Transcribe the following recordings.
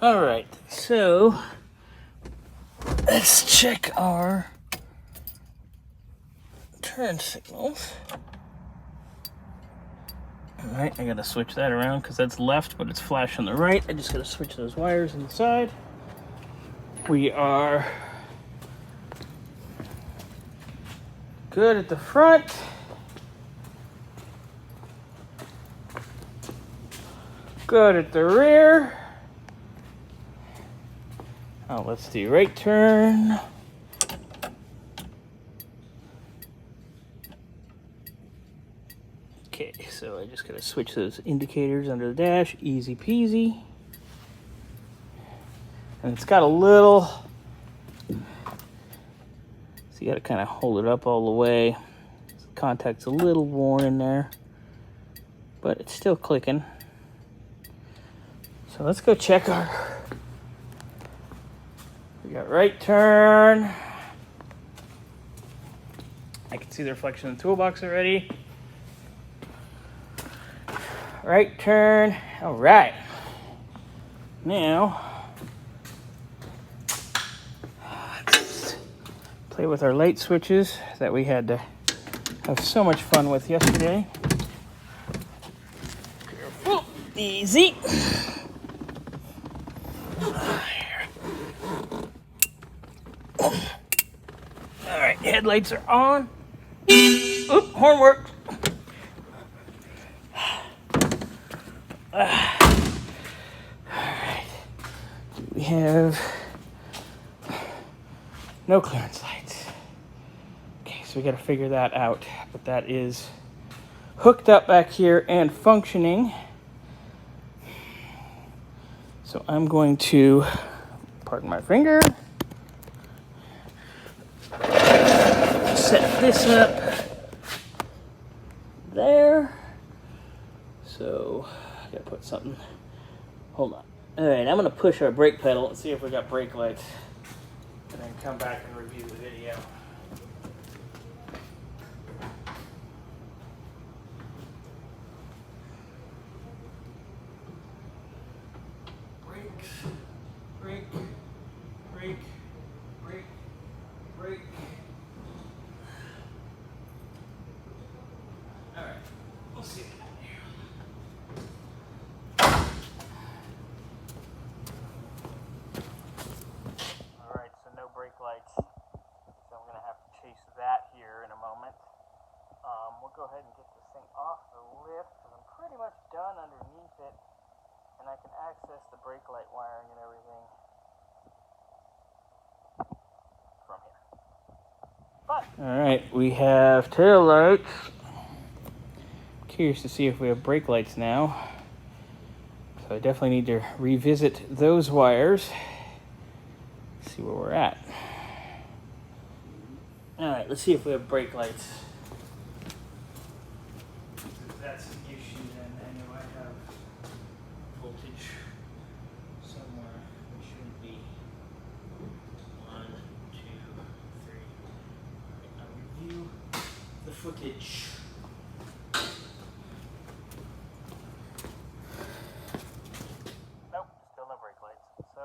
All right, so let's check our turn signals. All right, I gotta switch that around because that's left, but it's flash on the right. I just gotta switch those wires inside. We are good at the front. Good at the rear. Now let's do right turn. Okay, so I just gotta switch those indicators under the dash, easy peasy. And it's got a little, so you gotta kind of hold it up all the way. The contact's a little worn in there, but it's still clicking. So let's go check our, we got right turn. I can see the reflection in the toolbox already. Right turn, all right. Now, let's play with our light switches that we had to have so much fun with yesterday. Careful, easy. All right, headlights are on. Oop, horn worked. All right, we have no clearance lights. Okay, so we got to figure that out, but that is hooked up back here and functioning. So I'm going to, pardon my finger, set this up there. So I gotta put something, hold on. All right, I'm gonna push our brake pedal and see if we got brake lights, and then come back and review the video. Brakes, brake, brake, brake, brake. All right, we'll see. Lights, so I'm going to have to chase that here in a moment. We'll go ahead and get this thing off the lift because I'm pretty much done underneath it, and I can access the brake light wiring and everything from here. But all right, we have tail lights. Curious to see if we have brake lights now, so I definitely need to revisit those wires. See where we're at. All right, let's see if we have brake lights. If that's an issue, then I know I have voltage somewhere. It shouldn't be 1, 2, 3. I'll review the footage. Nope, still no brake lights. So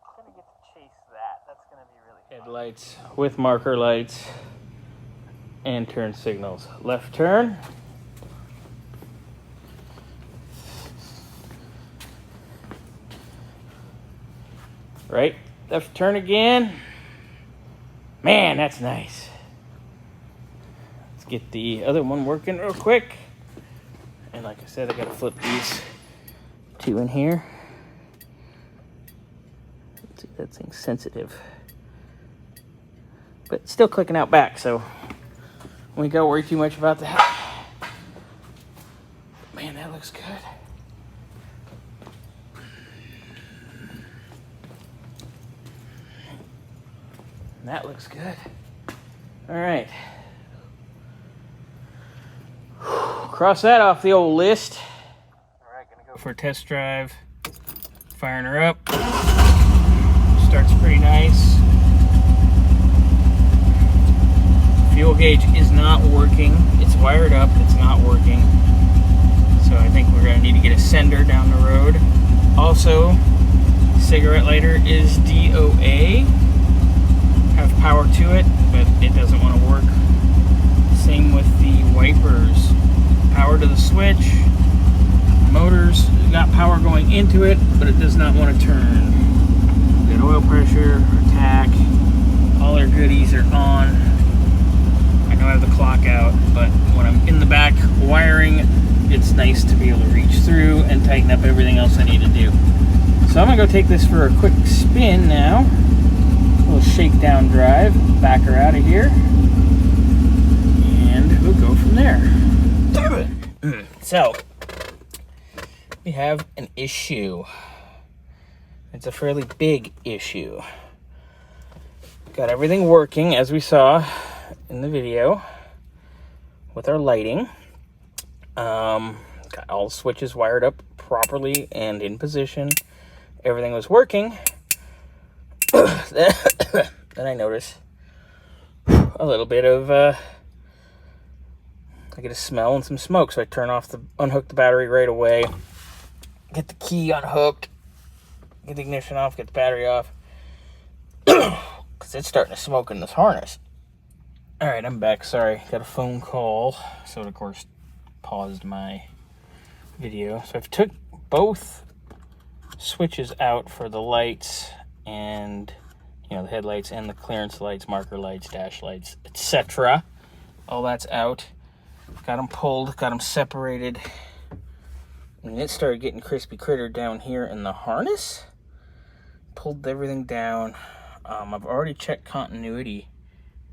I'm gonna get to chase that. That's gonna be really fun. Headlights with marker lights and turn signals. Left turn. Right, left turn again. Man, that's nice. Let's get the other one working real quick. And like I said, I gotta flip these two in here. Let's see, that thing's sensitive. But still clicking out back, so we don't worry too much about that. Man, that looks good. That looks good. All right. Cross that off the old list. All right, gonna go for a test drive. Firing her up. Starts pretty nice. Fuel gauge is not working. It's wired up, it's not working. So I think we're gonna need to get a sender down the road. Also, cigarette lighter is DOA. Have power to it, but it doesn't want to work. Same with the wipers. Power to the switch. Motor's got power going into it, but it does not want to turn. Got oil pressure, our tack, all our goodies are on. I know I have the clock out, but when I'm in the back wiring, it's nice to be able to reach through and tighten up everything else I need to do. So I'm gonna go take this for a quick spin now. A little shakedown drive, back her out of here, and we'll go from there. So, we have an issue. It's a fairly big issue. Got everything working as we saw in the video with our lighting. Got all the switches wired up properly and in position. Everything was working. Then I notice a little bit of I get a smell and some smoke, so I unhook the battery right away, get the key unhooked, get the ignition off, get the battery off, because it's starting to smoke in this harness. All right, I'm back. Sorry, got a phone call, so it, of course, paused my video. So I've took both switches out for the lights and, you know, the headlights and the clearance lights, marker lights, dash lights, etc. All that's out. Got them pulled, got them separated, and it started getting crispy critter down here in the harness. Pulled everything down. I've already checked continuity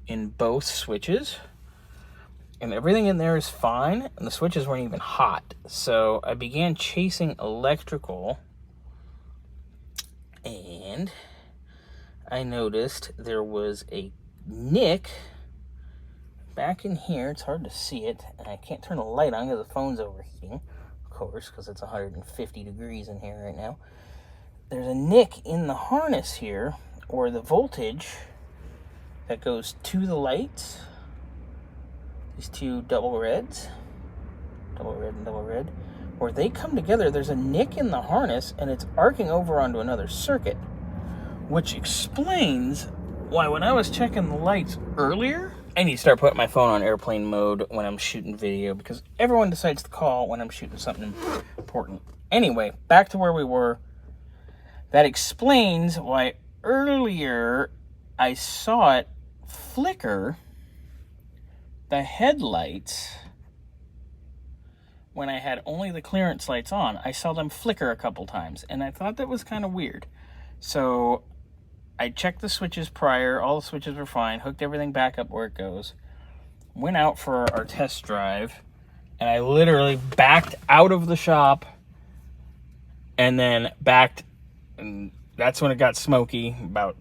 in both switches, and everything in there is fine, and the switches weren't even hot. So I began chasing electrical, and I noticed there was a nick back in here. It's hard to see it, and I can't turn the light on because the phone's overheating, of course, because it's 150 degrees in here right now. There's a nick in the harness here, or the voltage that goes to the lights, these two double reds, double red and double red, where they come together, there's a nick in the harness, and it's arcing over onto another circuit, which explains why when I was checking the lights earlier, I need to start putting my phone on airplane mode when I'm shooting video, because everyone decides to call when I'm shooting something important. Anyway, back to where we were. That explains why earlier I saw it flicker the headlights when I had only the clearance lights on. I saw them flicker a couple times, and I thought that was kind of weird. So I checked the switches prior, all the switches were fine, hooked everything back up where it goes, went out for our test drive, and I literally backed out of the shop and then backed, and that's when it got smoky, about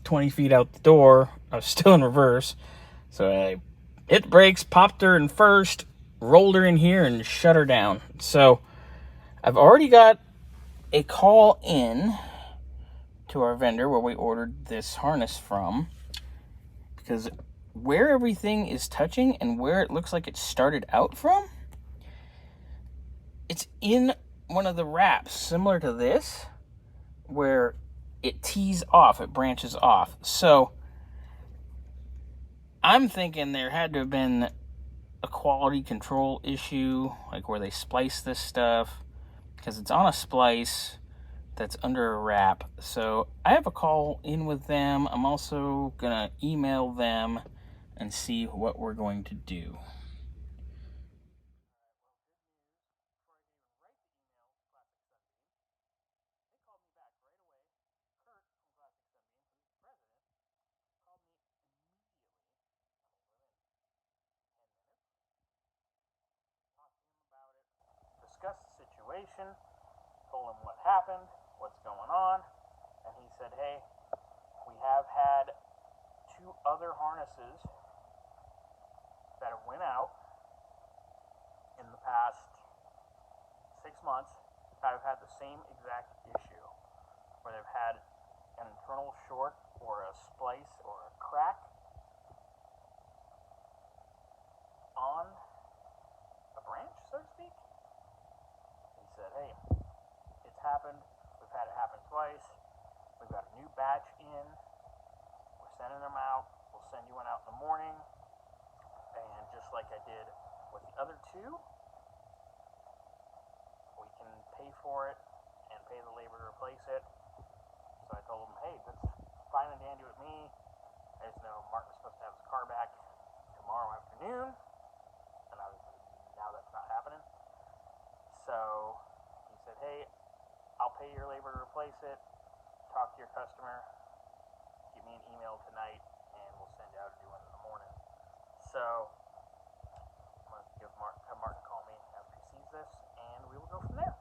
20 feet out the door. I was still in reverse, so I hit the brakes, popped her in first, rolled her in here, and shut her down. So I've already got a call in to our vendor where we ordered this harness from, because where everything is touching and where it looks like it started out from, it's in one of the wraps similar to this where it tees off, it branches off. So I'm thinking there had to have been a quality control issue, like where they splice this stuff, because it's on a splice that's under a wrap. So I have a call in with them. I'm also gonna email them and see what we're going to do. Discussed the situation, told him what happened, what's going on, and he said, hey, we have had 2 other harnesses that have went out in the past 6 months that have had the same exact issue, where they've had an internal short or a splice or a crack on a branch, so to speak. He said, hey, it's happened. We've had it happen twice. in. We're sending them out. We'll send you one out in the morning. And just like I did with the other two, we can pay for it and pay the labor to replace it. So I told them, hey, that's fine and dandy with me. I just know Mark was supposed to have his car back tomorrow afternoon, and now that's not happening. So he said, hey, I'll pay your labor to replace it. Talk to your customer. Give me an email tonight, and we'll send you out a new one in the morning. So I'm going to have Martin call me after he sees this, and we will go from there.